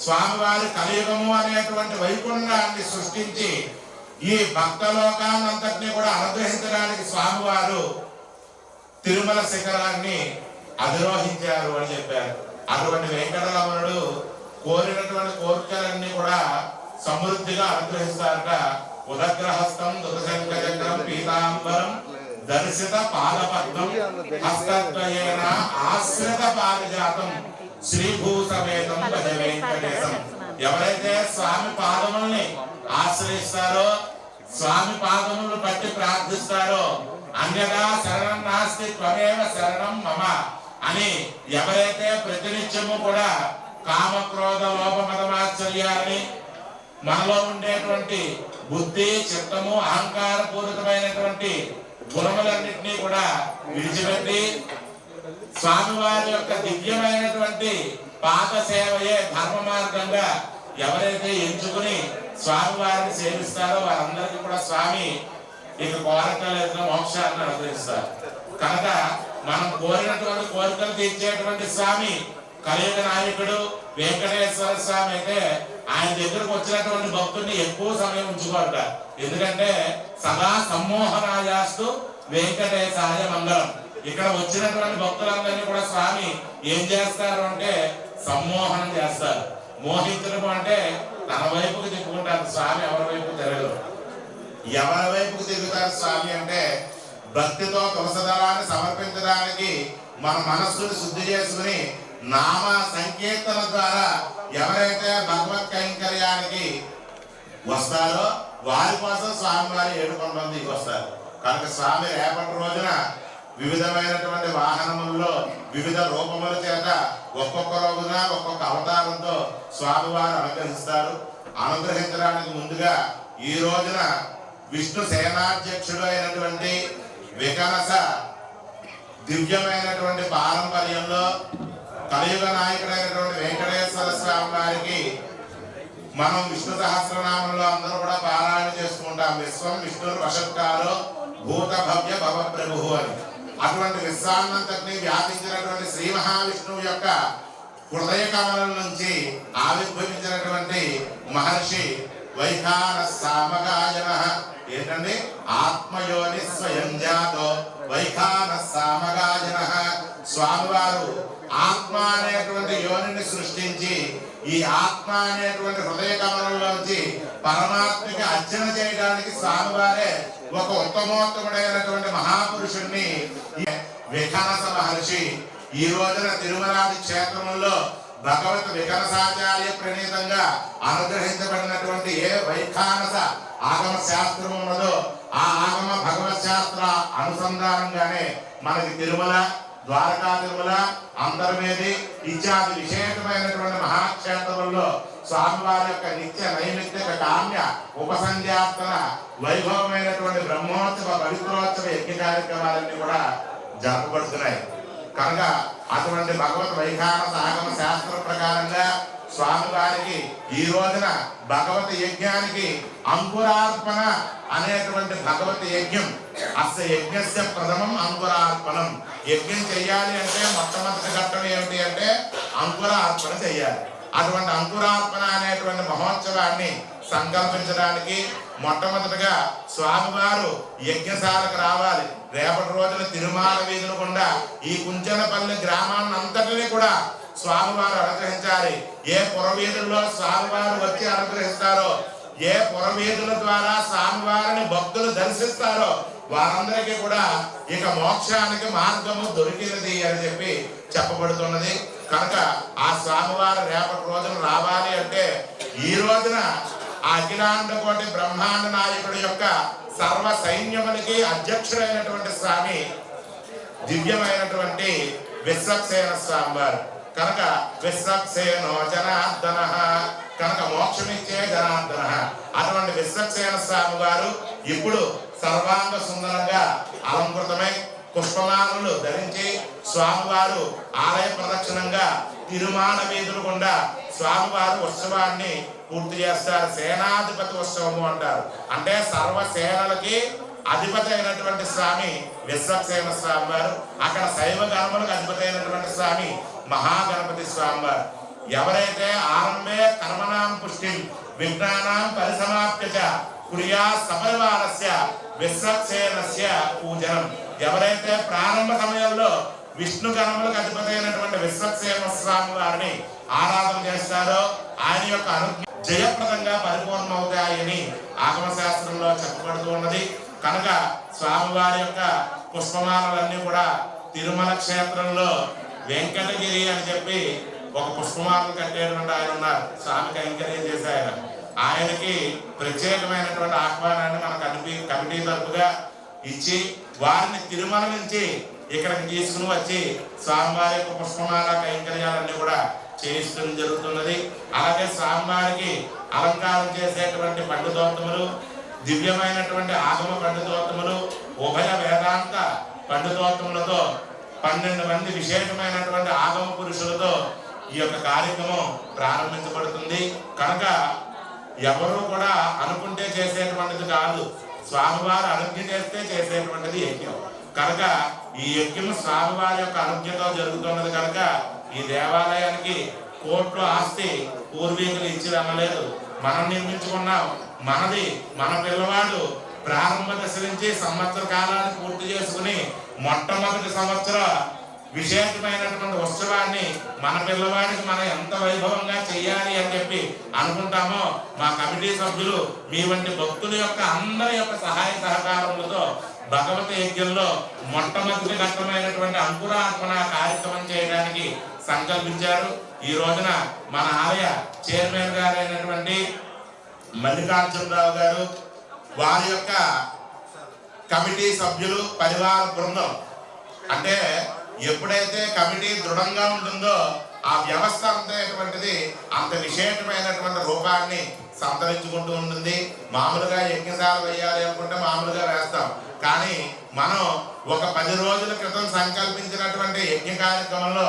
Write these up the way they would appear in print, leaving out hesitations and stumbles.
స్వామివారి కలియుగము అనేటువంటి వైకుంఠాన్ని సృష్టించి ఈ భక్త లోకాన్నంతటినీ కూడా అనుగ్రహించడానికి స్వామివారు తిరుమల శిఖరాన్ని అధిరోహించారు అని చెప్పారు. అటువంటి వెంకటరమణుడు కోరినటువంటి కోరికలన్నీ కూడా సమృద్ధిగా అనుగ్రహిస్తారట. ఉదగ్రహస్తం దుర్శంకచక్రం పీతాంబరం దర్శిత పాదపద్మం హస్తద్వయేన ఆశ్రిత పారిజాతం శ్రీభూసమేతం భజ వెంకటేశం. ఎవరైతే స్వామి పాదముల్ని ఆశ్రయిస్తారో, స్వామి పాదములను బట్టి ప్రార్థిస్తారో, అన్యదా శరణం నాస్తి త్వమేవ శరణం మమ అని ఎవరైతే ప్రతినిత్యము కూడా కామక్రోధ లోభ మదమాశ్చర్యాన్ని, మనలో ఉండేటువంటి బుద్ధి చిత్తము అహంకార పూరితమైనటువంటి గుణములన్నింటినీ కూడా విడిచిపెట్టి స్వామివారి యొక్క దివ్యమైనటువంటి పాద సేవయే ధర్మ మార్గంగా ఎవరైతే ఎంచుకుని స్వామివారిని సేవిస్తారో వారందరికీ కూడా స్వామి ఇక కోరికలు మోక్షాన్ని అనుగ్రహిస్తారు. కనుక మనం కోరినటువంటి కోరికలు తీర్చేటువంటి స్వామి కలియుగ నాయకుడు వెంకటేశ్వర స్వామి అయితే ఆయన దగ్గరకు వచ్చినటువంటి భక్తుడిని ఎక్కువ సమయం ఉంచుకోరట. ఎందుకంటే సదా సమ్మోహనాయాస్తు వెంకటేశాయ మంగళం. ఇక్కడ వచ్చినటువంటి భక్తులందరినీ కూడా స్వామి ఏం చేస్తారు అంటే సమ్మోహనం చేస్తారు. మోహించడం అంటే తన వైపుకు తిప్పుకుంటారు. స్వామి ఎవరి వైపు తిరగరు. ఎవరి వైపుకు తిరుగుతారు స్వామి అంటే భక్తితో తులసదళాన్ని సమర్పించడానికి మన మనస్సుని శుద్ధి చేసుకుని నామ సంకీర్తన ద్వారా ఎవరైతే భగవత్ కైంకర్యానికి వస్తారో వారి కోసం స్వామివారి 7 మందికి వస్తారు. కనుక స్వామి రేపటి రోజున వివిధమైనటువంటి వాహనములలో వివిధ రూపముల చేత ఒక్కొక్క రోజున ఒక్కొక్క అవతారంతో స్వామివారు అనుగ్రహిస్తారు. అనుగ్రహించడానికి ముందుగా ఈ రోజున విష్ణు సేనాధ్యక్షుడు అయినటువంటి వికనస దివ్యమైనటువంటి పారంపర్యంలో కలియుగ నాయకుడైనటువంటి వెంకటేశ్వర స్వామి వారికి మనం విష్ణు సహస్రనామంలో అందరూ కూడా పారాయణ చేసుకుంటాం. విశ్వం విష్ణు వశత్కారో భూత భవ్య భవ ప్రభు అని. అటువంటి విశ్వాన్నంతటినీ వ్యాపించినటువంటి శ్రీ మహావిష్ణువు యొక్క హృదయ కమలం నుంచి ఆవిర్భవించినటువంటి మహర్షి వైఖాన సామగాయన ఏంటండి ఆత్మయోని స్వయం జాతో వైఖాన సామగాయన. స్వామివారు ఆత్మ అనేటువంటి యోనిని సృష్టించి ఈ ఆత్మ అనేటువంటి హృదయ కమలంలోంచి పరమాత్మకి అర్చన చేయడానికి స్వామివారే ఒక ఉత్తమోత్తముడైనటువంటి మహాపురుషుణ్ణి వికనస మహర్షి ఈ రోజున తిరుమలాది క్షేత్రంలో భగవత్ వికనసాచార్య ప్రణీతంగా అనుగ్రహించబడినటువంటి ఏ వైఖానస ఆగమ శాస్త్రం ఉన్నదో ఆ ఆగమ భగవత్ శాస్త్ర అనుసంధానంగానే మనకి తిరుమల, ద్వారకా తిరుమల, అంతర్వేది ఇత్యాది విశేషమైనటువంటి మహాక్షేత్రంలో స్వామివారి యొక్క నిత్య నైమిత్తిక కామ్య ఉపసంధ్యార్తన వైభవమైనటువంటి బ్రహ్మోత్సవ పవిత్రోత్సవ యజ్ఞ కార్యక్రమాలన్నీ కూడా జరపబడుతున్నాయి. కనుక అటువంటి భగవత్ వైఖానస ఆగమ శాస్త్ర ప్రకారంగా స్వామివారికి ఈ రోజున భగవత్ యజ్ఞానికి అంకురార్పణ అనేటువంటి భగవత్ యజ్ఞం. అస్య యజ్ఞస్య ప్రథమం అంకురార్పణం. యజ్ఞం చెయ్యాలి అంటే మొట్టమొదటి ఘట్టం ఏమిటి అంటే అంకురార్పణ చెయ్యాలి. అటువంటి అంకురార్పణ అనేటువంటి మహోత్సవాన్ని సంకల్పించడానికి మొట్టమొదటిగా స్వామివారు యజ్ఞశాలకు రావాలి. రేపటి రోజున తిరుమాల వీధులు గుండా ఈ కుంచనపల్లి గ్రామాన్ని అంతటినీ కూడా స్వామివారు అనుగ్రహించాలి. ఏ పురవీధుల్లో స్వామివారు వచ్చి అనుగ్రహిస్తారో, ఏ పురవీధుల ద్వారా స్వామివారిని భక్తులు దర్శిస్తారో వారందరికీ కూడా ఇక మోక్షానికి మార్గము దొరికినది అని చెప్పి చెప్పబడుతున్నది. కనుక ఆ స్వామివారు రేపటి రోజున రావాలి అంటే ఈ రోజున ఆ అఖిలాండ కోటి బ్రహ్మాండ నాయకుడి యొక్క సర్వ సైన్యములకి అధ్యక్షుడైనటువంటి స్వామి దివ్యమైనటువంటి విశ్వక్సేన స్వామి వారు. కనుక విశ్వక్సేనో జనార్దన, కనుక మోక్షమిచ్చే జనార్దన. అటువంటి విశ్వక్సేన స్వామి వారు ఇప్పుడు సర్వాంగ సుందరంగా అలంకృతమై పుష్పమాలను ధరించి స్వామివారు ఆలయ ప్రదక్షిణంగా తిరుమాల వీధులు గుండా స్వామివారు ఉత్సవాన్ని పూర్తి చేస్తారు. సేనాధిపతి ఉత్సవము అంటారు. అంటే సర్వసేనలకి అధిపతి అయినటువంటి స్వామి విశ్వక్సేన స్వామి వారు. అక్కడ శైవ గణములకు అధిపతి అయినటువంటి స్వామి మహాగణపతి స్వామి వారు. ఎవరైతే ఆరంభే కర్మణాం పుష్టిం విఘ్నానాం పరిసమాప్యచ కుర్యా సపరివారస్య విశ్వక్సేనస్య పూజనం. ఎవరైతే ప్రారంభ సమయంలో విష్ణు గణములకు అధిపతి అయినటువంటి విశ్వక్సేన స్వామి వారిని ఆరాధన చేస్తారో ఆయన యొక్క అనుజ్ఞ జయప్రదంగా పరిపూర్ణమవుతాయని ఆగమ శాస్త్రంలో చెప్పబడుతూ ఉన్నది. కనుక స్వామివారి యొక్క పుష్పమాలలన్నీ కూడా తిరుమల క్షేత్రంలో వెంకటగిరి అని చెప్పి ఒక పుష్పమాలను కట్టేటువంటి ఆయన ఉన్నారు. స్వామి కైంకర్యం చేసే ఆయనకి ప్రత్యేకమైనటువంటి ఆహ్వానాన్ని మన కమిటీ తరపుగా ఇచ్చి వారిని తిరుమల నుంచి ఇక్కడికి తీసుకుని వచ్చి స్వామివారి యొక్క పుష్పమాల కైంకర్యాలన్నీ కూడా చేయిస్తడం జరుగుతున్నది. అలాగే స్వామివారికి అలంకారం చేసేటువంటి పండితోత్తములు, దివ్యమైనటువంటి ఆగమ పండితోత్తములు, ఉభయ వేదాంత పండితోత్తములతో 12 మంది విశేషమైనటువంటి ఆగమ పురుషులతో ఈ యొక్క కార్యక్రమం ప్రారంభించబడుతుంది. కనుక ఎవరు కూడా అనుకుంటే చేసేటువంటిది కాదు, స్వామివారు అనుజ్ఞ చేస్తే చేసేటువంటిది యజ్ఞం. కనుక ఈ యజ్ఞం స్వామివారి యొక్క అనుజ్ఞతో జరుగుతున్నది. కనుక ఈ దేవాలయానికి కోట్ల ఆస్తి పూర్వీకులు ఇచ్చి వెళ్ళలేదు, మనం నిర్మించుకున్నాం. మనది మన పిల్లవాడు ప్రారంభ దశ నుంచి సంవత్సర కాలాన్ని పూర్తి చేసుకుని మొట్టమొదటి సంవత్సర విశేషమైనటువంటి ఉత్సవాన్ని మన పిల్లవాడికి మనం ఎంత వైభవంగా చెయ్యాలి అని చెప్పి అనుకుంటామో మా కమిటీ సభ్యులు మీ వంటి భక్తుల యొక్క అందరి యొక్క సహాయ సహకారములతో భగవతి యజ్ఞంలో మొట్టమొదటి ఘట్టమైనటువంటి అంకురార్పణ కార్యక్రమం చేయడానికి సంకల్పించారు. ఈ రోజున మన ఆలయ చైర్మన్ గారు అయినటువంటి మల్లికార్జునరావు గారు, వారి యొక్క కమిటీ సభ్యులు, పరివార బృందం, అంటే ఎప్పుడైతే కమిటీ దృఢంగా ఉంటుందో ఆ వ్యవస్థ అంతేటువంటిది అంత విశేషమైనటువంటి రూపాన్ని సంతరించుకుంటూ ఉంటుంది. మామూలుగా యజ్ఞశాల వేయాలి అనుకుంటే మామూలుగా వేస్తాం, కానీ మనం ఒక 10 రోజుల క్రితం సంకల్పించినటువంటి యజ్ఞ కార్యక్రమంలో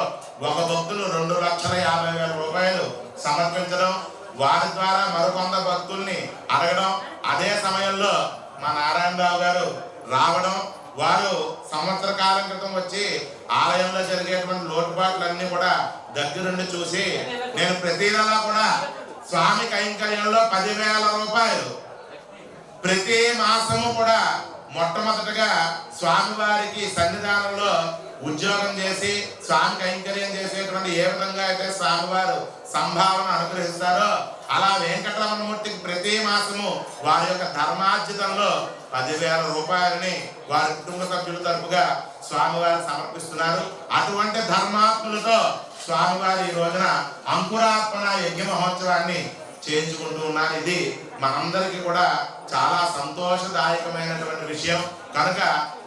ఒక భక్తులు 2,50,000 రూపాయలు సమర్పించడం, వారి ద్వారా మరికొంత భక్తుల్ని అడగడం, అదే సమయంలో మా నారాయణరావు గారు రావడం, వారు సంవత్సర కాలం క్రితం వచ్చి ఆలయంలో జరిగేటువంటి లోటుపాట్లన్నీ కూడా దగ్గరుండి చూసి నేను ప్రతి నెల కూడా స్వామి కైంకర్యంలో 10,000 రూపాయలు ప్రతి మాసము కూడా మొట్టమొదటిగా స్వామివారికి సన్నిధానంలో ఉద్యోగం చేసి స్వామి కైంకర్యం చేసేటువంటి ఏ విధంగా అయితే స్వామివారు సంభావన అనుగ్రహిస్తారో అలా వెంకటరమణమూర్తికి ప్రతి మాసము వారి యొక్క ధర్మార్జితంలో 10,000 రూపాయలని వారి కుటుంబ సభ్యుల తరపుగా స్వామివారు సమర్పిస్తున్నారు. అటువంటి ధర్మాత్ములతో స్వామివారి ఈ రోజున అంకురార్పణ యజ్ఞ మహోత్సవాన్ని చేయించుకుంటూ ఉన్నారు. ఇది మనందరికీ కూడా చాలా సంతోషదాయకమైనటువంటి విషయం. కనుక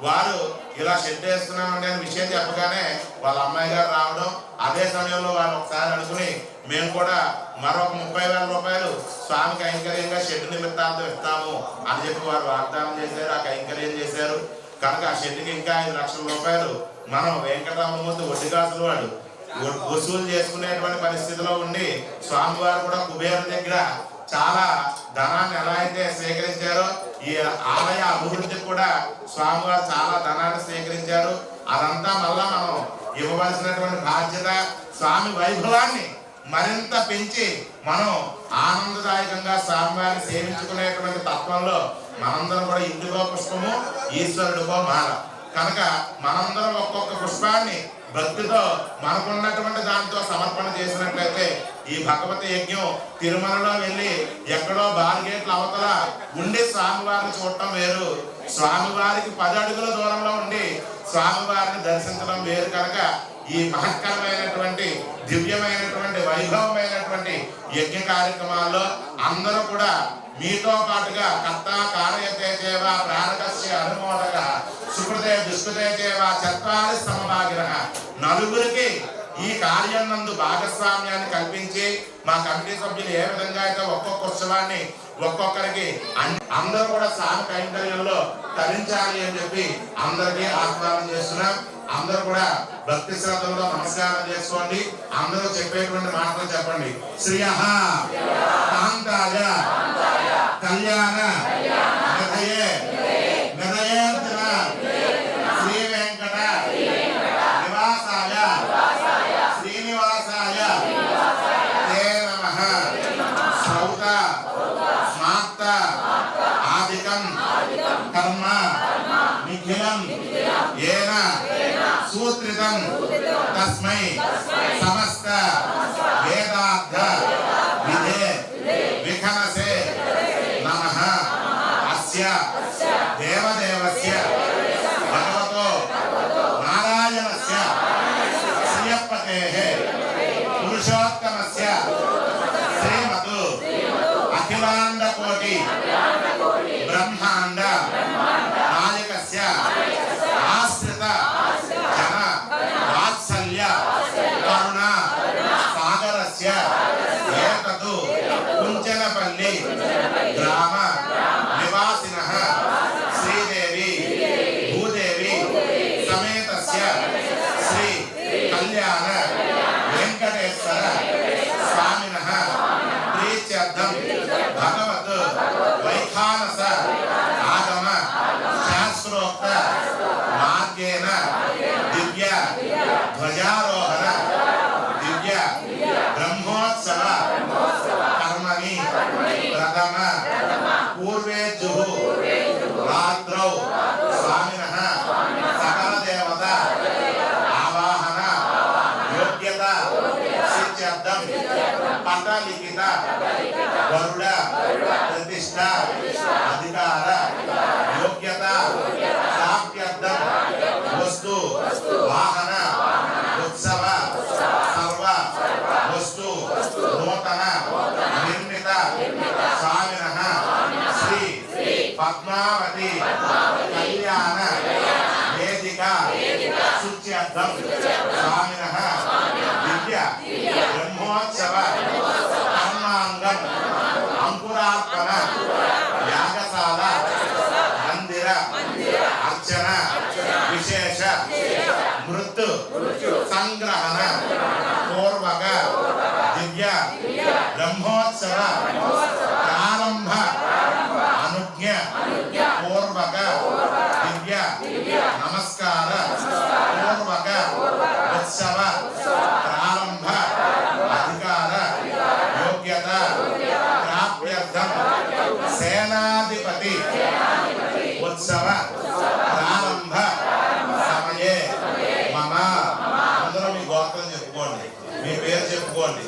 వారు ఇలా షెడ్ వేస్తున్నామండి అనే విషయం చెప్పగానే వాళ్ళ అమ్మాయి గారు రావడం, అదే సమయంలో వాళ్ళు ఒకసారి అనుకుని మేము కూడా మరొక 30,000 రూపాయలు స్వామి కైంకర్యంగా షెడ్ నిమిత్తాలతో ఇస్తాము అని చెప్పి వారు వాగ్దానం చేశారు, ఆ కైంకర్యం చేశారు. కనుక ఆ షెడ్కి ఇంకా 5 లక్షల రూపాయలు మనం వెంకటరామమూర్తి వడ్డీకాసులు వాడు వసూలు చేసుకునేటువంటి పరిస్థితిలో ఉండి స్వామివారు కూడా కుబేరు దగ్గర చాలా ధనాన్ని ఎలా అయితే సేకరించారో ఈ ఆలయ అభివృద్ధికి కూడా స్వామివారు చాలా ధనాన్ని సేకరించారు. అదంతా మళ్ళా మనం ఇవ్వవలసినటువంటి బాధ్యత. స్వామి వైభవాన్ని మరింత పెంచి మనం ఆనందదాయకంగా స్వామివారిని సేవించుకునేటువంటి తత్వంలో మనందరం కూడా ఇంటికో పుష్పము ఈశ్వరుడికో మాల. కనుక మనందరం ఒక్కొక్క పుష్పాన్ని భక్తితో మనకున్నటువంటి దాంతో సమర్పణ చేసినట్లయితే ఈ భగవతి యజ్ఞం తిరుమలలో వెళ్ళి ఎక్కడో బార్గేట్ల అవతల ఉండి స్వామివారిని చూడటం వేరు, స్వామివారికి 10 అడుగుల దూరంలో ఉండి స్వామివారిని దర్శించడం వేరు. కనుక ఈ మహత్కరమైనటువంటి దివ్యమైనటువంటి వైభవమైనటువంటి యజ్ఞ కార్యక్రమాల్లో అందరూ కూడా మీతో పాటుగా కర్త కార్యతే చేవ ప్రాణకస్య అనుమోదక సుకృతే దుష్కృతే చేవ చత్వారి సమభాగిన నలుగురికి ఈ కార్యం నందు భాగస్వామ్యాన్ని కల్పించి మా కమిటీ సభ్యులు ఏ విధంగా అయితే ఒక్కొక్క ఉత్సవాన్ని ఒక్కొక్కరికి అందరూ కూడా స్వామి కైంకర్యంలో తరించాలి అని చెప్పి అందరికీ ఆహ్వానం చేస్తున్నాం. అందరూ కూడా భక్తి శ్రద్ధలతో నమస్కారం చేసుకోండి. అందరూ చెప్పేటువంటి మాటలు చెప్పండి. శ్రీయః కాంతాయ కళ్యాణ నిధయే నిధయేర్జన శ్రీ వెంకట నివాసాయ శ్రీనివాసాయ నిఖిలం ఏన సూత్రితం తస్మై సమస్త వేదార్థ విధే విఖనసే నమః అస్య దేవదేవస్య భగవతో నారాయణస్య శ్రియపతేః పురుషోత్తమస్య శ్రీమతు అఖిలాండ కోటి బ్రహ్మాండ నాయకస్య ఆశ్రిత జన వాత్సల్య కరుణ సాగరస్య ఏతదు కుంచనపల్లి గ్రామ నివాసినః శ్రీదేవి భూదేవి సమేతస్య శ్రీ కళ్యాణ వెంకటేశ్వర స్వామినః ప్రీత్యర్థం భగవత్ వైఖానస ఆగమ శాస్త్రోక్త మార్గేణ దివ్య ధ్వజారోహణ దివ్య బ్రహ్మోత్సవ కర్మణి ప్రథమ పూర్వేజుః రాత్రౌ స్వామినః సకల దేవత ఆవాహన యోగ్యత సిద్ధ్యర్థం పటలిఖిత గరుడ ప్రతిష్ఠ అధికార యోగ్యత ప్రాప్త్యర్థం వస్తు వాహన ఉత్సవ సర్వ వస్తు నూతన నిర్మిత స్వామినః శ్రీ పద్మావతి కళ్యాణ వేదిక శుచ్యర్థం స్వామినః దివ్య బ్రహ్మోత్సవ కర్మాంగం అంకురార్పణ యాగశాల మందిర అర్చన విశేష మృతు సంగ్రహణ పూర్వక దివ్య బ్రహ్మోత్సవ ప్రారంభ అనుజ్ఞ పూర్వక దివ్య నమస్కార పూర్వక ఉత్సవ ప్రారంభ అధికార యోగ్యత ప్రాప్త్యర్థం సేనాధిపతి ఉత్సవ ప్రారంభ సమయే మమ అందరూ మీ గోత్రం చెప్పుకోండి, మీ పేరు చెప్పుకోండి,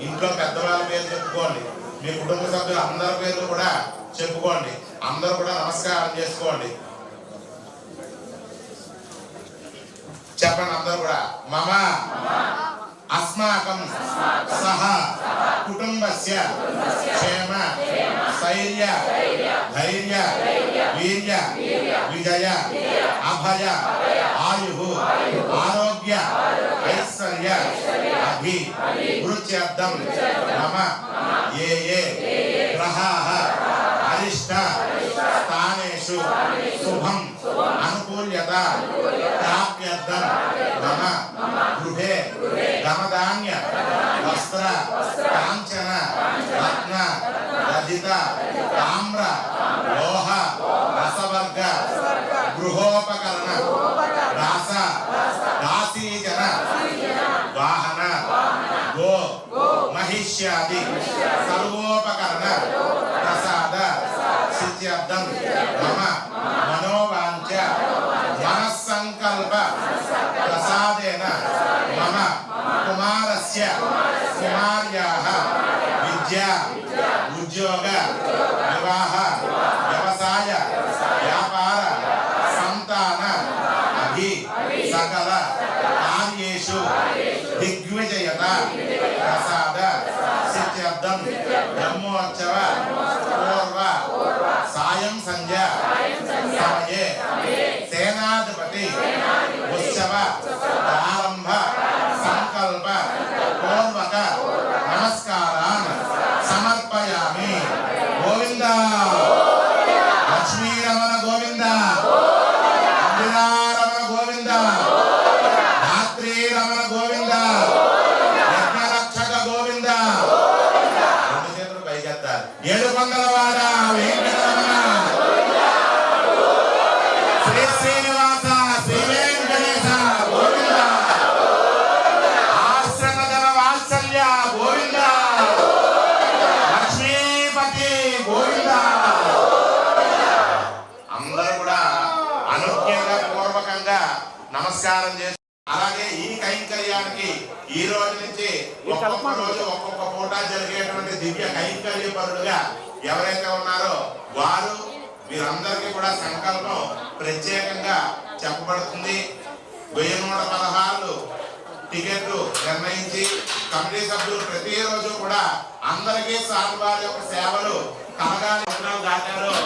ఇంట్లో పెద్దవాళ్ళ పేరు చెప్పుకోండి, మీ కుటుంబ సభ్యులు అందరి పేర్లు కూడా చెప్పుకోండి, అందరూ కూడా నమస్కారం చేసుకోండి. చెప్పండి అందరూ కూడా. మమ అస్మాకం సహ కుటుంబస్య క్షేమ స్థైర్య ధైర్య వీర్య విజయ అభయ ఆయు ఆరోగ్య ఐశ్వర్య అభి వృత్యర్థం మమ ఏ ఏ గ్రహాః అరిష్ట స్థానేషు శుభం అనుకూల్యత ప్రాప్త్యర్థం మమ గృహే ధనధాన్య వస్త్ర కాంచన రత్న రజిత తామ్ర లోహ రసవర్గ గృహోపకరణ రాస దాసీజన వాహన గో మహిష్యాది సర్వోపకరణ ప్రసాద సిద్ధ్యర్థం మమ మనోవాంఛ మనస్సంకల్ప ప్రసాదేన మమ కుమారస్య కుమార్యాః విద్యా ఉద్యోగ వివాహ వ్యవసాయ వ్యాపార సంతాన అభి సకల కార్యేషు దిగ్విజయత ప్రసాద సిద్ధ్యర్థం బ్రహ్మోత్సవ పూర్వ సాయం సంధ్య సమయే సేనాధిపతి ఉత్సవ ప్రారంభ సంకల్ప పూర్వక నమస్కారాన్ సమర్పయామి. గోవింద లక్ష్మీరమణ గోవింద, ఇందిరారమణ గోవింద, రాత్రి రమణ గోవింద, యజ్ఞరక్షక గోవింద. రెండు చేతులు పైకెత్తాలి. ఏడుకొండలవాడ వెంకటరమణ శ్రీ శ్రీనివాస శ్రీ నమస్కారం చేసి అలాగే ఈ కైంకర్యానికి ఈ రోజు నుంచి ఒక్కొక్క రోజు ఒక్కొక్క పూట జరిగేటువంటి దివ్య కైంకర్య పరులుగా ఎవరైతే ఉన్నారో వారు వీరందరికీ కూడా సంకల్పం ప్రత్యేకంగా చెప్పబడుతుంది. 1116 టికెట్లు నిర్ణయించి కమిటీ సభ్యులు ప్రతిరోజు కూడా అందరికీ స్వామివారి యొక్క సేవలు కలగాలి దాటారో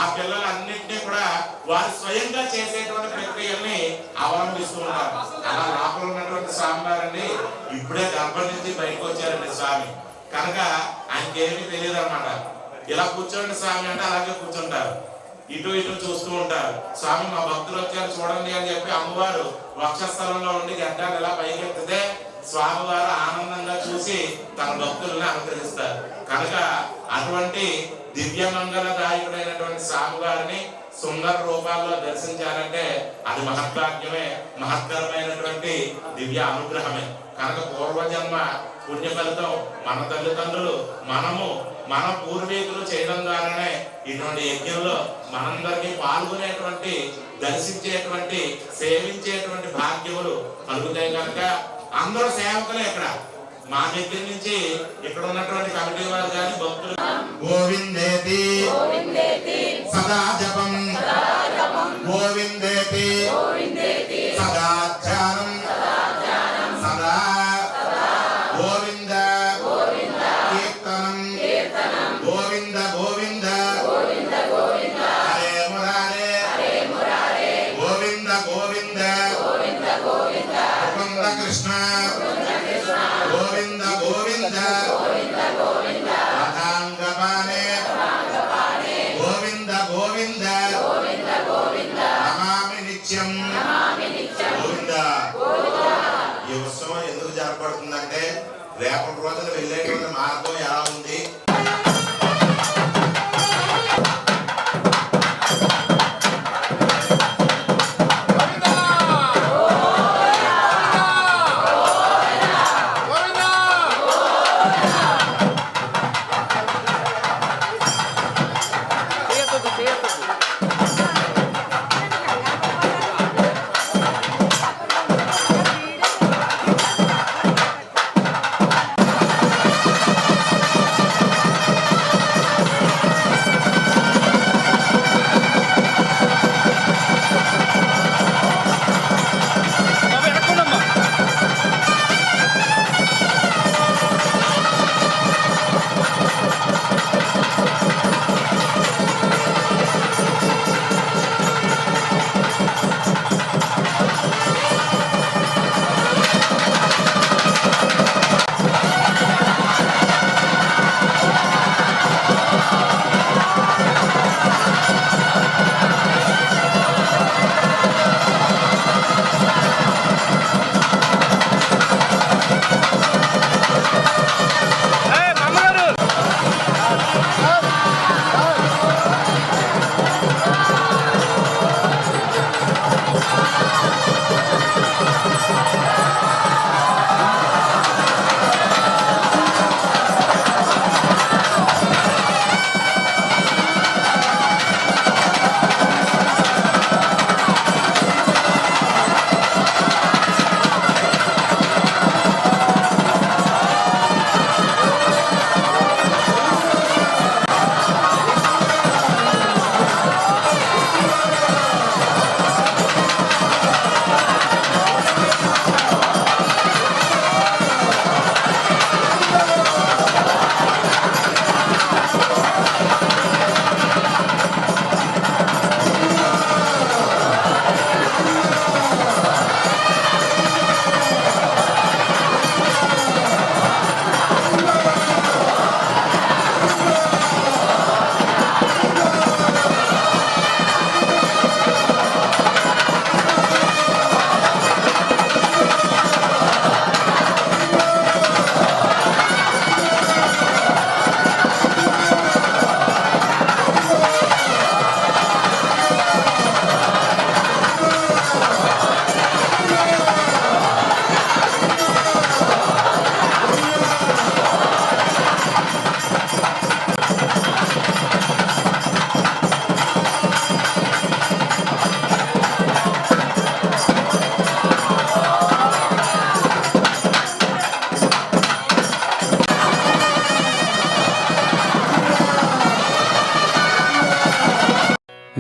ఆ పిల్లలన్నింటినీ కూడా వారు స్వయంగా చేసేటువంటి ప్రక్రియల్ని అవలంబిస్తూ ఉన్నారు. అలా లోపల ఉన్నటువంటి స్వామివారిని ఇప్పుడే గర్భం నుంచి బయటకు వచ్చారండి స్వామి. కనుక ఆయనకేమీ తెలియదు అన్నమాట. ఇలా కూర్చోండి స్వామి అంటే అలాగే కూర్చుంటారు, ఇటు ఇటు చూస్తూ ఉంటారు. స్వామి మా భక్తులు వచ్చారు చూడండి అని చెప్పి అమ్మవారు వక్షస్థలంలో ఉండి గడ్డాలు ఇలా పైకెత్తితే స్వామివారు ఆనందంగా చూసి తన భక్తులను అనుగ్రహిస్తారు. కనుక అటువంటి దివ్యమంగళదాయకుడైనటువంటి స్వామివారిని సుందర రూపాల్లో దర్శించాలంటే అది మహద్భాగ్యమే, మహత్తరమైనటువంటి దివ్య అనుగ్రహమే. కనుక పూర్వజన్మ పుణ్య ఫలితం మన తల్లిదండ్రులు మనము మన పూర్వీకులు చేయడం ద్వారానే ఇటువంటి యజ్ఞంలో మనందరికీ పాల్గొనేటువంటి దర్శించేటువంటి సేవించేటువంటి భాగ్యములు కలుగుతాయి. కనుక అందరూ సేవకులే. ఇక్కడ మా దగ్గర నుంచి ఇక్కడ ఉన్నటువంటి కమిటీ వారు కానీ భక్తులు గోవిందేతి సదా జపం గోవిందేతి సదా ధ్యానం సదా గోవింద కీర్తనం గోవింద గోవింద హరే మురారే గోవింద గోవింద ముకుంద కృష్ణ గోవింద గోవింద రాధాంగపానే గోవింద గోవింద నమామి నిత్యం గోవింద. ఈ ఉత్సవం ఎందుకు జరపబడుతుందంటే రేపటి రోజున వెళ్ళేటువంటి మార్గం ఎలా ఉంది,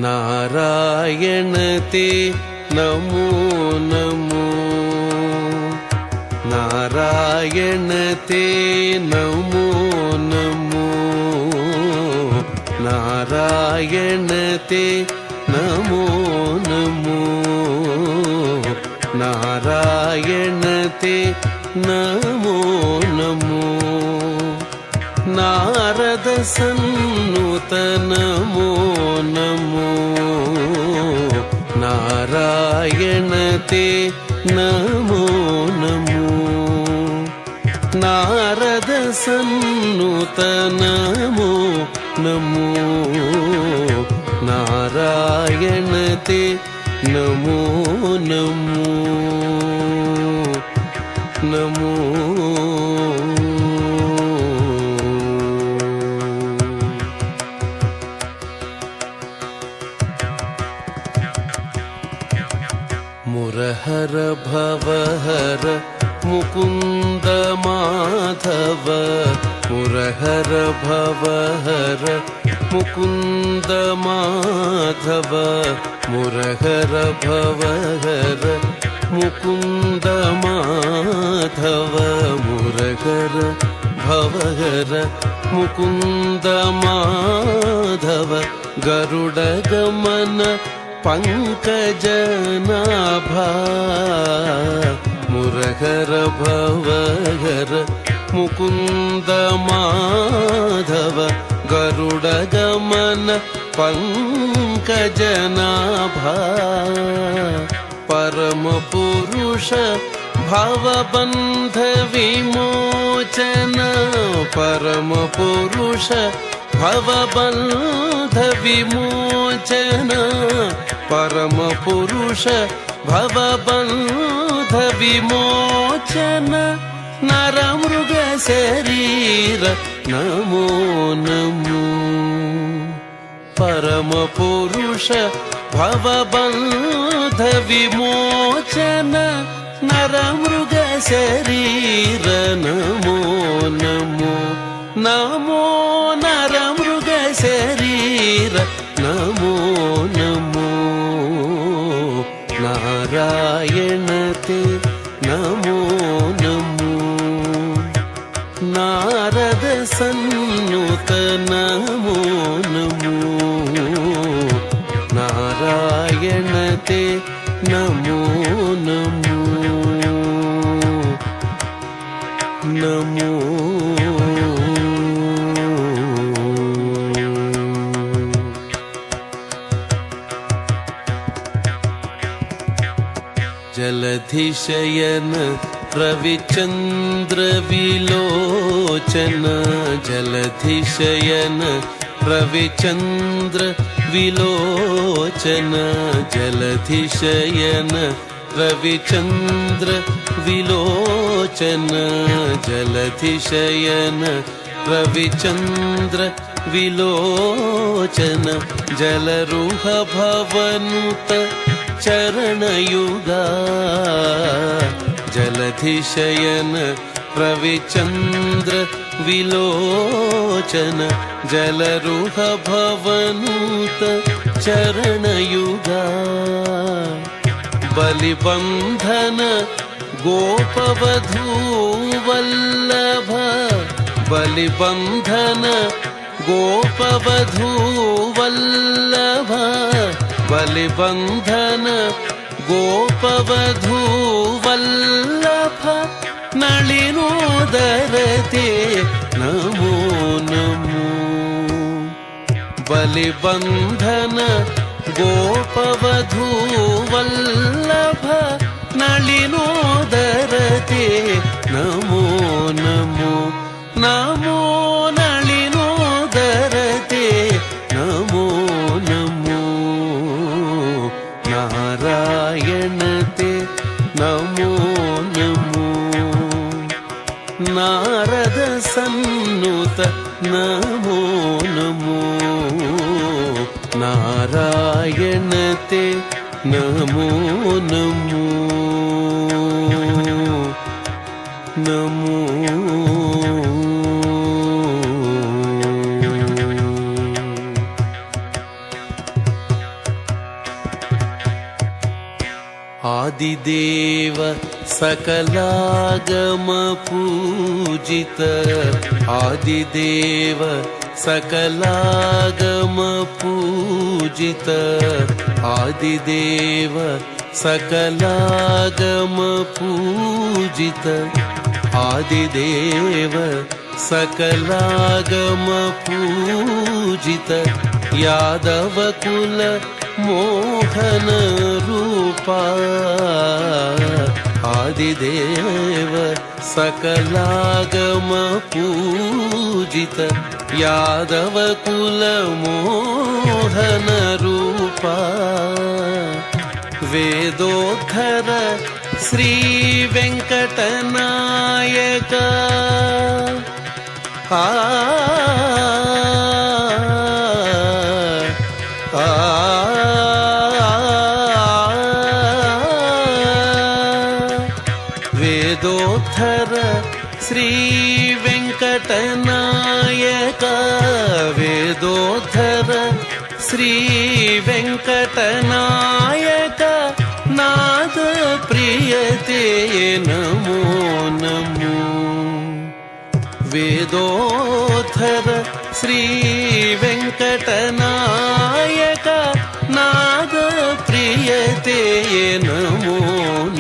नारायण ते नमो नमो नारायण ते नमो नमो नारायण ते नमो नमो नारायण ते नमो नमो नारद सन्नुत नमो नमो नारायण ते नमो नमो नारद सन्नुत नमो नमो नारायण ते नमो नमो नमो मुरहर भवहर मुकुंद माधव मुरहर भवहर मुकुंद माधव मुरहर भवहर मुकुंद माधव मुरहर भवहर मुकुंद माधव गरुड़ गमन पंकजनाभा मुरहर भवहर मुकुंद माधव गरुड़ गमन पंकजनाभा परम पुरुष भवबंध विमोचन परम पुरुष भवबंध विमोचन परम पुरुष भवबंध विमोचन नर मृग शरीर नमो नमो परम पुरुष भवबंध विमोचन नर मृग शरीर नमो नमो नमो नर मृग शरीर नमो नमो नारायण ते नमो नमो नारद सन्नुत नमो नमो नारायण ते नमो नमो नमो जलधिशयन रविचंद्र विलोचन जलधिशयन रविचंद्र विलोचन जलधिशयन रविचंद्र विलोचन जलधिशयन रविचंद्र विलोचन जलरुह भवनुत चरणयुगा जलधिशयन रविचंद्र विलोचन जलरुह भवनुत चरणयुगा बलिबंधन गोपवधू वल्लभ बलिबंधन गोपवधू वल्लभ बलिबंधन गोपवधू वल्लभ नलिनोदरते नमो नमो बलिबंधन गोपवधू वल्लभ नलिनोदरते नमो नमो नमो नलिनोदरते नमो नमो नारायण ते नमो नमो नारद सन्नुत नमो नमो नारायण ते नमो नमो नमो आदिदेव सकलागम पूजित आदिदेव सकलागम पूजित आदिदेव सकलागम पूजित आदिदेव सकलागम पूजित यादव कुल मोहन रूपा आदिदेव सकलागम पूजित यादव कुल मोहन रूपा वेदोत्थर श्री वेंकटनायक वेदोत्थर श्री वेंकटनायक वेदोत्थर श्री वेंकटनायक नाद प्रियते नमो नमो वेदोत्थर श्री वेंकटनायक नाद प्रियते नमो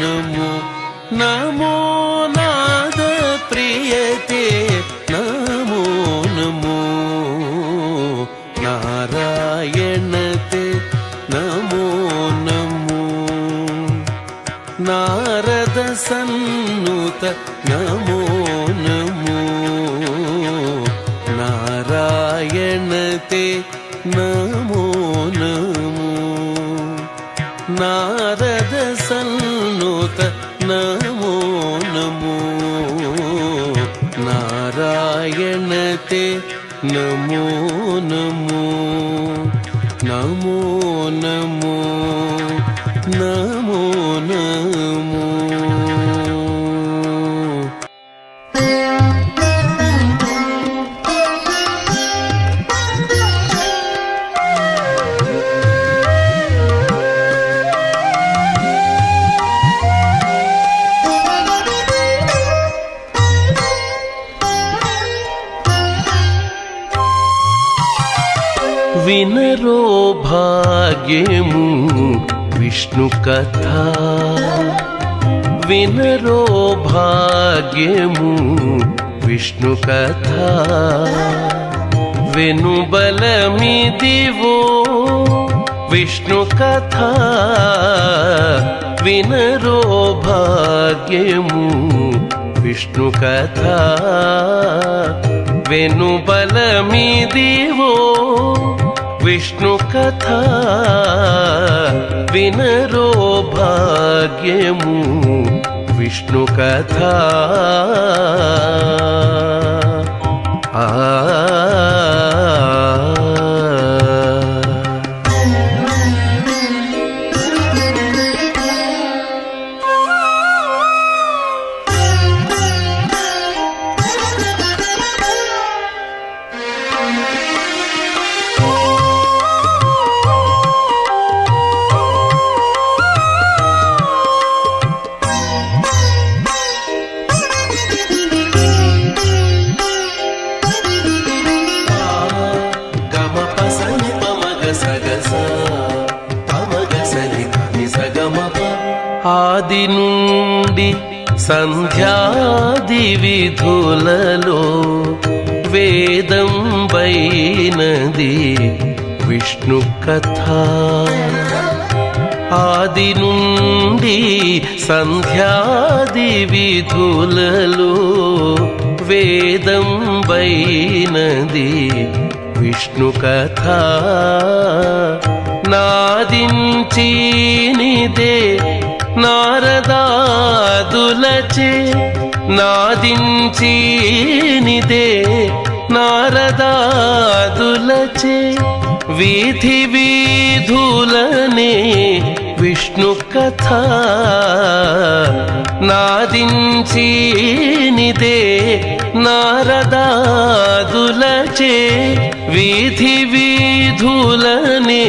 नमो नमो नाद प्रियते नमो नमो नारायणते नमो नमो नारद सन्नुत नमो नमो नारायणते नमो नमो नारद सन्नुत नमो नमो नारायणते नमो नमो नमो नमो नमो नमो विनरो भाग्यमु विष्णु कथा विनरो भाग्यमु विष्णु कथा वेणुबलमिदिवो विष्णु कथा विनरो भाग्यमु विष्णु कथा वेणुबलमिदिवो विष्णु कथा विनरो भाग्यमु विष्णु कथा ఆది నుండి సంధ్యాది విధులలో వేదం వైనది విష్ణు కథ ఆది నుండి సంధ్యాది విధులలో వేదం వైనది విష్ణు కథ నాదించినిదే నారదాదులచే నాదించినిదే నారదాదులచే వీధి వీధులనే విష్ణు కథ నాదించినిదే నారదాదులచే వీధి వీధులనే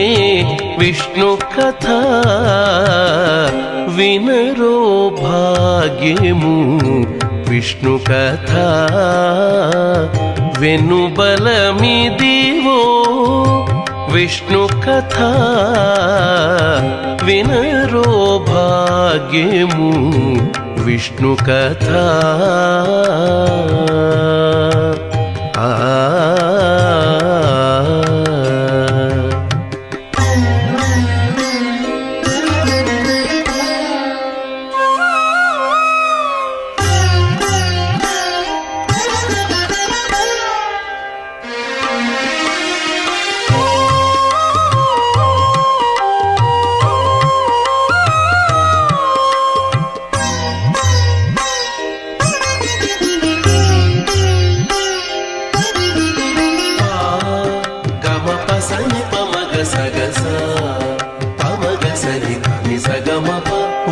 విష్ణు కథ వినరో భాగ్యము విష్ణు కథ వెనుబలమిదివో విష్ణు కథ వినరో భాగ్యము విష్ణు కథ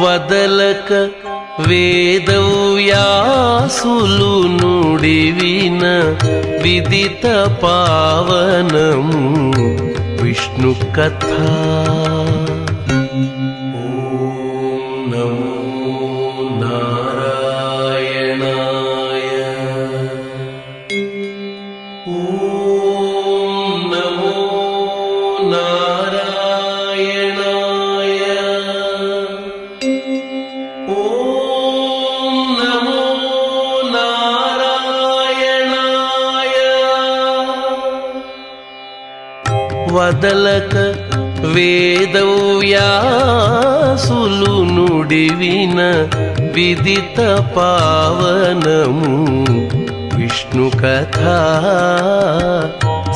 వదలక వేదవ్యాసులు నుడివిన విదిత పావనము విష్ణు కథ. ఓం నమో నారాయణాయ. ఓం నమో నారాయణాయ. ఓం నమో నారాయణాయ. వదలక వేదవ్యాసులు నుడివిన విదిత పావనము విష్ణు కథ.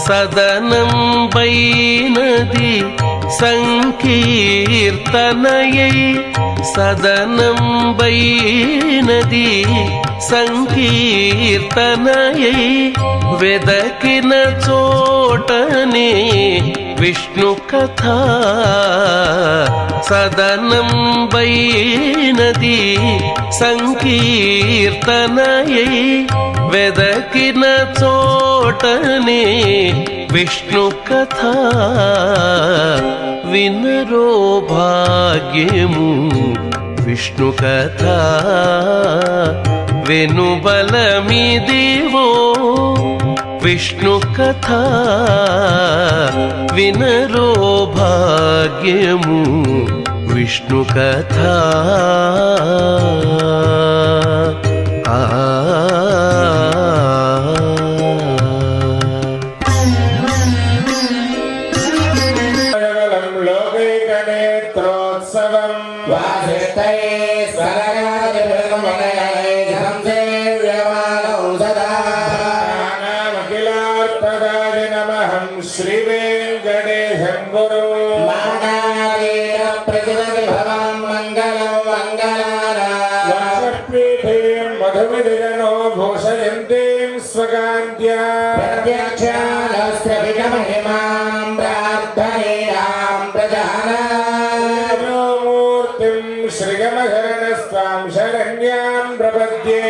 సదనం బైనది సంకీర్తనయై సదనం బైనది సంకీర్తనయై వెదకిన చోటనే విష్ణు కథ. సదనం బైనది సంకీర్తనయై వెదకిన చోటనే విష్ణు కథ. వినరో భాగ్యము విష్ణు కథ వెనుబలమిదివో విష్ణు కథ. వినరో భాగ్యము విష్ణు కథ. శ్రీ వెంకటేశం గురు మధుమిదిగణో భూషయంతీం స్వకాంత్యా మూర్తిం శ్రీగమశరణస్వాం శరణ్యాం ప్రపద్యే.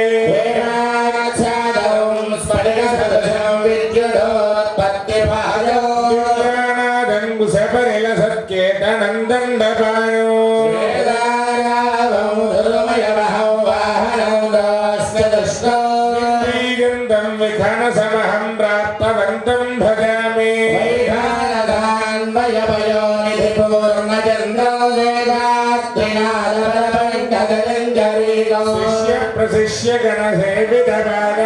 సపరిల సత్యేతనందండపాయో శ్రీగంధం విఖన సమహం ప్రాప్తవంతం భజామి. శిష్య ప్రశిష్య గణ సేవిత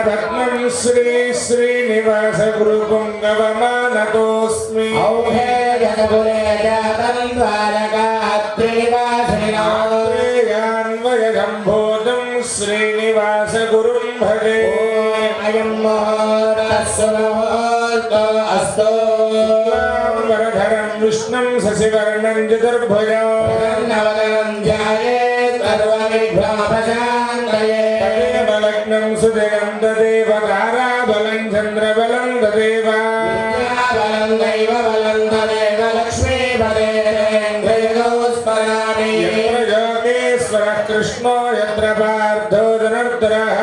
పద్మం శ్రీ శ్రీనివాస గురు పుంగవమానతోస్మి. న్వయసంభూతం శ్రీనివాస గురుం భజే. వరధరం విష్ణుం శశివర్ణం చతుర్భుజం బలగ్నం సుదినం తదేవ తారాబలం చంద్రబలం తదేవ యోగేశ్వర కృష్ణో యత్ర పార్థో ధనుర్ధరః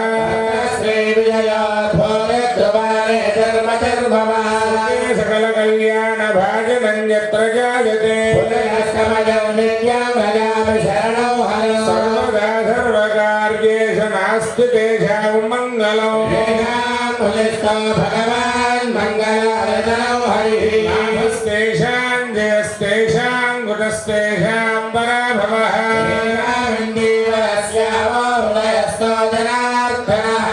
సకల కళ్యాణ భాజనం యత్ర జాయతే. स्वस्ति तेषां मङ्गलम् भगवान् मङ्गलायतनो हरिः नामस्तेषां जयस्तेषां गुणस्तेषां पराभवः हृदयस्थो जनार्दनः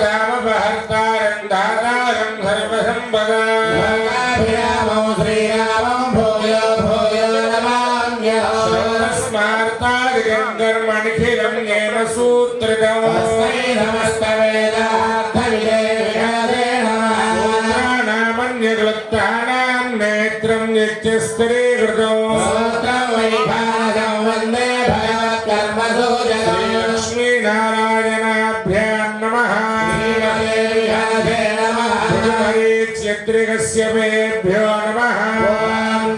रामपहर्तारं दातारं सर्वसम्पदाभिरामो श्रीरामं भूयो भूयो नमाम्यहम् स्मार्तादिकं कर्मनिखिलं येन सूत्रितम् अस्मै नमस्तवेदार्थविदे विषदे नमः सूत्राणामन्यक्लुप्तानां नेत्रं नित्यस्थिरीकृतम् सूत्रं वैभासं वन्दे भगवत्कर्मसूचकम् श्रीलक्ष्मीनारायणाभ्यां नमः श्रीमते नमः श्रीमरीच्यत्रिकस्यपेभ्यो नमः ॐ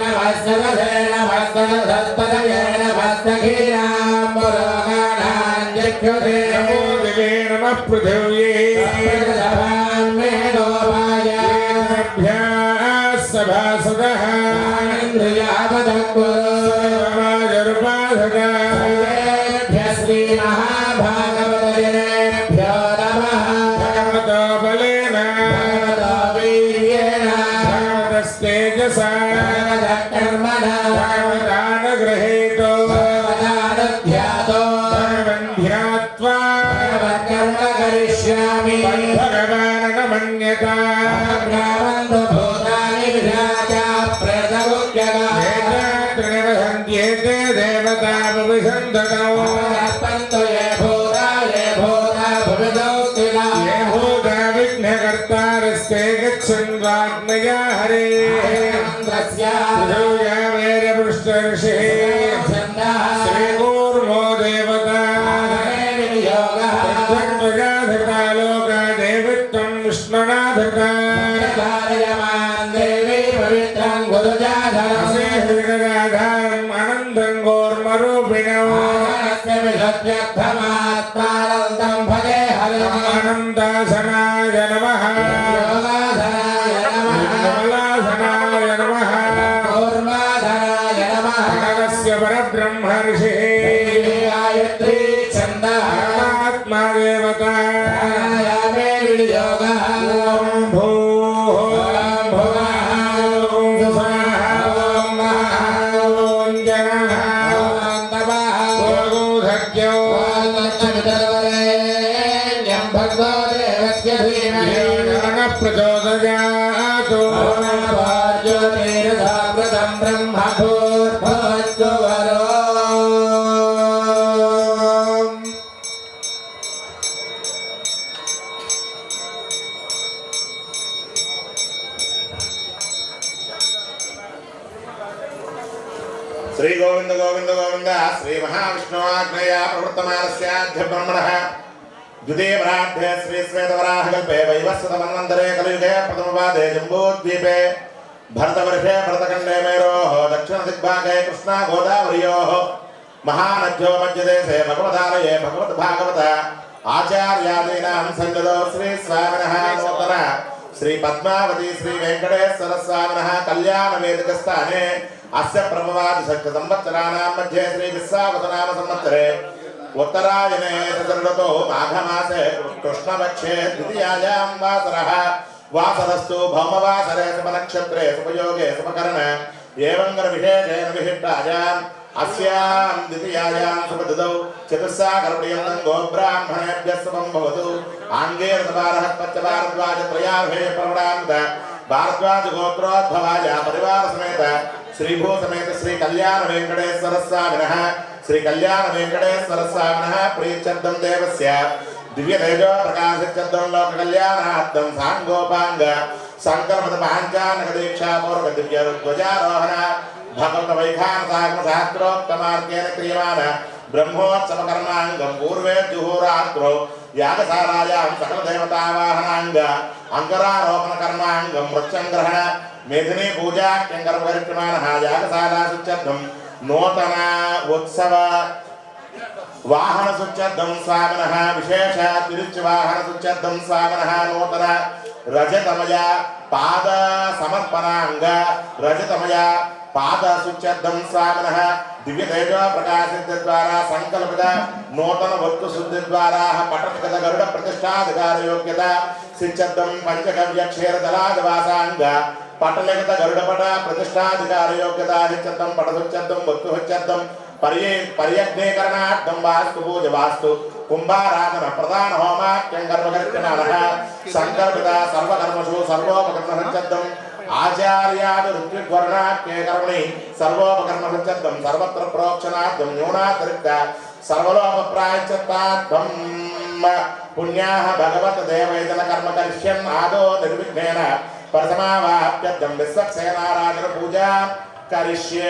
नमः सरसे नमः सरसत्पदये नमः सखीनां पुरोगानां जक्षुषे नमो दिवे नमः पृथिव्यै सभासदः श्रीमहाभागवतजनेभ्यो नमः भगवतो बलेन भगवतो वीर्येण भगवतस्तेजसा भगवतकर्मणा भगवतानुगृहीतो भगवतानुध्यातो भगवन्ध्यात्वा भगवत्कर्म करिष्यामि भगवान् न मन्यता भगवन्तो भूतानि विधाता प्रेतमुख्यगा त्रिनिवसन्त्येते देवतामुपविशन्ततो अर्पन्तु ये भूता भवितोऽस्तिना ये भूता विघ्नकर्तारस्ते गच्छन् वाग्मया हरेः पृथिव्या वेदपृष्ठऋषिः श्रीकूर्मो देवता प्रजाधृता लोका देवित्वं विष्णुना धृता देवी पवित्रं गुरुजाधरम् अनन्तं गोर्मरूपिणम् सत्यर्थमात्मानन्दं भजे हरिम् अनन्तासनाय नमः कमलासनाय नमः कूर्माधनाय नमः नमस्य परब्रह्म ऋषिः गायत्री छन्दः आत्मा देवता यामे विनियोगः ॐ भूः ॐ भुवः ॐ स्वाहा ॐ महः ॐ जनः ॐ तपः ॐ गोधज्ञो ॐ तत्सवितर्वरेण्यं भर्गो देवस्य धीमहि ज्ञानः प्रचोदयात् ॐ ज्योतिर्जागृतं ब्रह्म भूर्भुवस्सुवरो श्री गोविंद गोविंद गोविंद श्री महाविष्णुवाग्नया प्रवर्तमानस्याद्य ब्रह्मणः द्वितीयवराढ्ये श्री श्वेतवराहकल्पे वैवस्वतमन्वन्तरे कलियुगे प्रथमपादे जम्बूद्वीपे भरतवर्षे भरतखण्डे मेरोः दक्षिणदिग्भागे कृष्णा गोदावर्योः महानद्यो मध्यदेशे भगवदालये भगवद्भागवत आचार्यादीनां सन्निधौ श्री स्वामिनः नूतन श्री पद्मावती श्री वेंकटेश्वर स्वामिनः कल्याण वेदिकस्थाने अस्य प्रभवादिषट् संवत्सराणां मध्ये श्री विश्वावसुनाम संवत्सरे उत्तरायणे चतुर्दशो माघमासे कृष्णपक्षे द्वितीयायां वासरः वासरस्तु भौमवासरे शुभनक्षत्रे शुभयोगे शुभकरण एवं विशेषेण विशिष्टायाम् अस्यां द्वितीयायां शुभतिथौ चतुस्सागरपर्यन्तं गोब्राह्मणेभ्यः शुभं भवतु आङ्गेरसभारः पञ्चभारद्वाजत्रयाभे प्रवणान्त भारद्वाज गोत्रोद्भवाय परिवार समेत श्रीभू समेत श्री कल्याण वेंकटेश्वर स्वामिनः श्री कल्याण वेंकटेश्वर स्वामिनः प्रीत्यर्थं देवस्य दिव्य तेजो प्रकाशित्यर्थं लोक कल्याणार्थं सांगोपांग संकल्पद पांचानक दीक्षा पूर्वक दिव्य ध्वजारोहण भगवत वैखान सागम शास्त्रोक्तमार्गेण क्रियमाण ब्रह्मोत्सव कर्मांगं पूर्वे जुहोरात्रो यागशालायां सकल देवतावाहनांग अंकुरारोपण कर्मांगं वृक्षंग्रहण मेदिनी पूजा क्यंकरपरिक्रमाणः यागशाला सुच्यर्थं नूतन उत्सव वाहन सुच्यर्थं स्वामिनः विशेष तिरुच्चवाहन सुच्यर्थं स्वामिनः नूतन रजतमय पाद समर्पणांग रजतमय పాదశుచ్ఛర్థం స్వామినః దివ్యతేజ ప్రకాశిద్వారా సంకల్పిత నూతన వస్తు శుద్ధి ద్వారా పటకృత గరుడ ప్రతిష్టాధికార యోగ్యత శుచ్ఛర్థం పంచగవ్య క్షీరదలాదివాసాంగ పటలిఖిత గరుడపట ప్రతిష్టాధికార యోగ్యత శుచ్ఛర్థం పటశుచ్ఛర్థం వస్తుశుచ్ఛర్థం పర్యజ్ఞీకరణార్థం వాస్తు పూజ వాస్తు కుంభారాధన ప్రధాన హోమాఖ్యం కర్మకర్తనాలః సంకల్పిత సర్వకర్మసు సర్వోపకర్మ శుచ్ఛర్థం ఆచార్యాది ఋత్విగ్వర్ణాఖ్యే కర్మణి సర్వోపకర్మ శుచ్ఛర్థం సర్వత్ర ప్రోక్షణార్థం న్యూనాతిరిక్త సర్వలోక ప్రాయశ్చిత్తార్థం పుణ్యాః భగవత్ దేవైతన కర్మ కరిష్యన్ ఆదో నిర్విఘ్నేన ప్రథమావాప్యర్థం విశ్వక్సేనారాధన పూజా కరిష్యే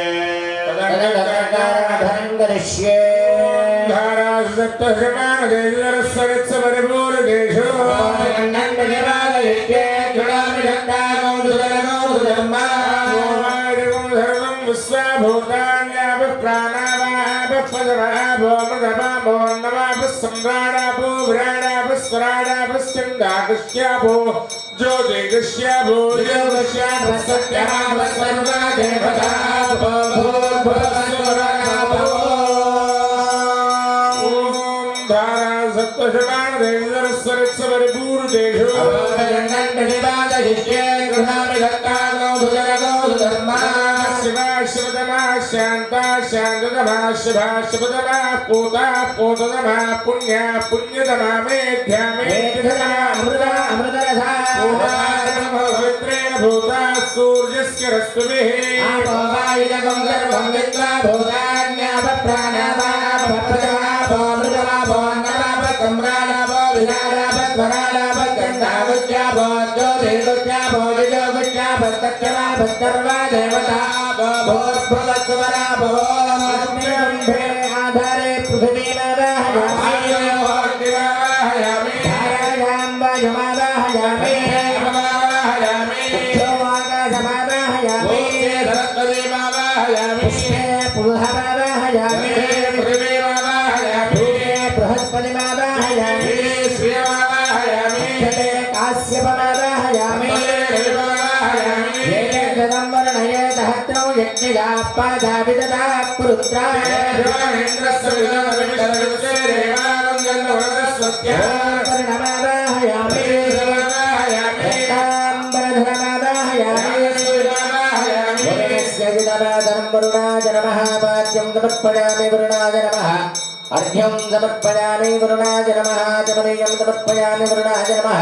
अर्घ्यं समर्पयामि वरुणाय नमः जपनीयं समर्पयामि वरुणाय नमः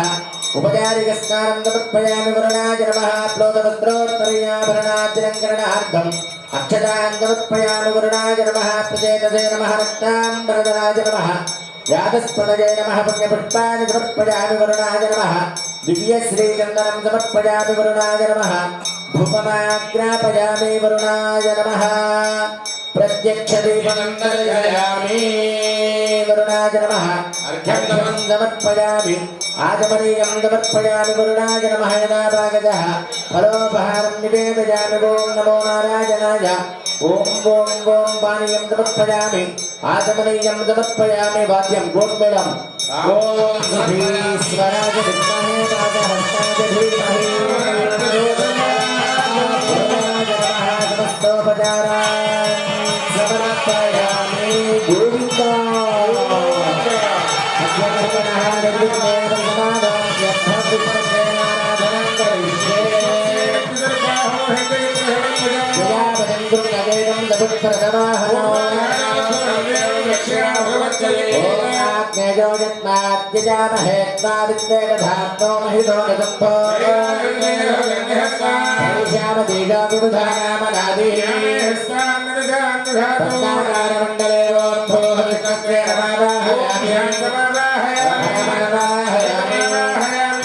उपचारिकस्नानं समर्पयामि वरुणाय नमः प्लोतवस्त्रोत्तरीयाभरणाद्यलङ्करणार्थम् अक्षतां समर्पयामि वरुणाय नमः प्रचेतसे नमः रक्ताम्बरधराय नमः यातस्पदये नमः पुण्यपुष्पाणि समर्पयामि वरुणाय नमः दिव्यश्रीचन्दनं समर्पयामि वरुणाय नमः धूपमाग्रापयामि वरुणाय नमः प्रत्यक्ष दीपं दर्शयामि वरुणाय नमः अर्घ्यं समर्पयामि आचमनीयं समर्पयामि वरुणाय नमः यदा भागजः फलोपहारं निवेदयामि ॐ नमो नारायणाय ॐ पानीयं समर्पयामि आचमनीयं समर्पयामि वाद्यं गोन्मेळम् ॐ सुधीश्वराय विद्महे वाजहस्ताय धीमहि समस्तोपचारान् समर्पयामि गोविन्दा अद्यकर्मणः निर्विघ्नेन समादाय भक्तिपूर्वकेनाराधनां करिष्ये जयावदन्तु नगेदं दपुत्प्रदमाहनो यत्माद्यजामहे त्वादित्येकधात्नो महितो निगम्भो श्यामदीगा विबुधानामनादिः रत्नाकारमण्डले वोद्धोः विष्णुत्वे नमावाहयामि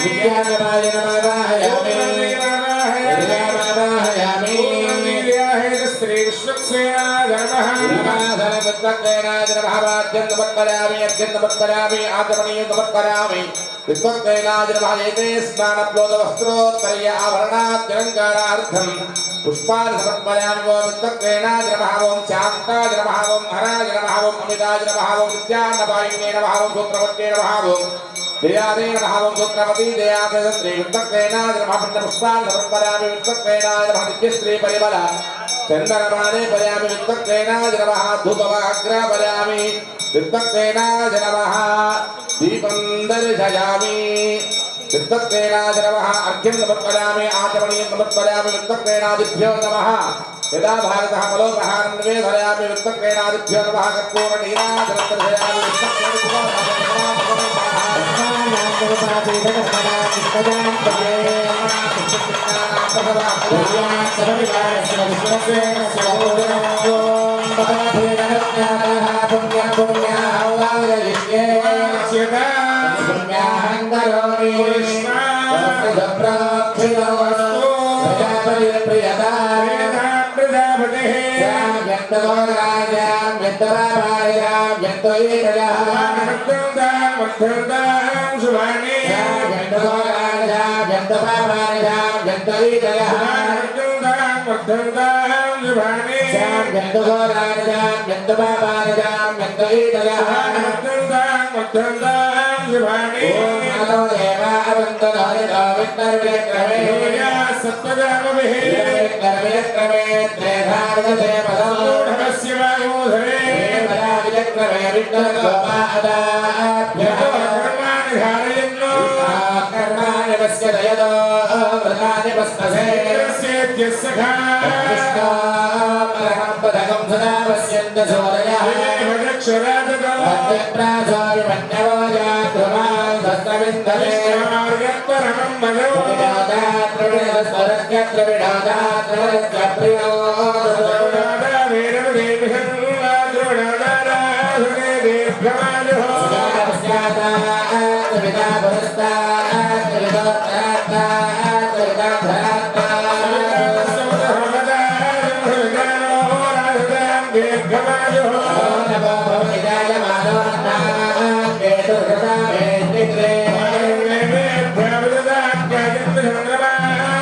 विद्यानमाय नमावाहयामि विद्यानमावाहयामि श्री विश्वक्सेनाय नमः नमाधर विद्वत्तेनाय नमः वाद्यं नमस्करामि अर्घ्यं नमस्करामि आचमनीयं नमस्करामि विद्वत्तेनाय नमः एते स्नानप्लोतवस्त्रोत्तरीय आभरणाद्यलङ्कारार्थं पुष्पाणि समर्पयामि ॐ विद्वत्तेनाय नमः ॐ शान्ताय नमः ॐ हराय नमः ॐ अमिताय नमः ॐ विद्यान्नपायिने नमः ॐ सूत्रवत्ये नमः ॐ दयादे नमः ॐ सूत्रवती दयादे श्री विद्वत्तेनाय नमः पुण्यपुष्पाणि समर्पयामि विद्वत्तेनाय नमः नित्यश्री परिमल चंदनमाने पयामि वित्तक्तेनाज नमः धूपवाग्रापयामि वित्तक्तेनाज नमः दीपं दर्शयामि वित्तक्तेनाज नमः अर्घ्यं समर्पयामि आचमनीयं समर्पयामि वित्तक्तेनादिभ्यो नमः यदा भारतः मलोपहारं निवेदयामि वित्तक्तेनादिभ्यो नमः कर्पूरनीराजनं दर्शयामि Gracias.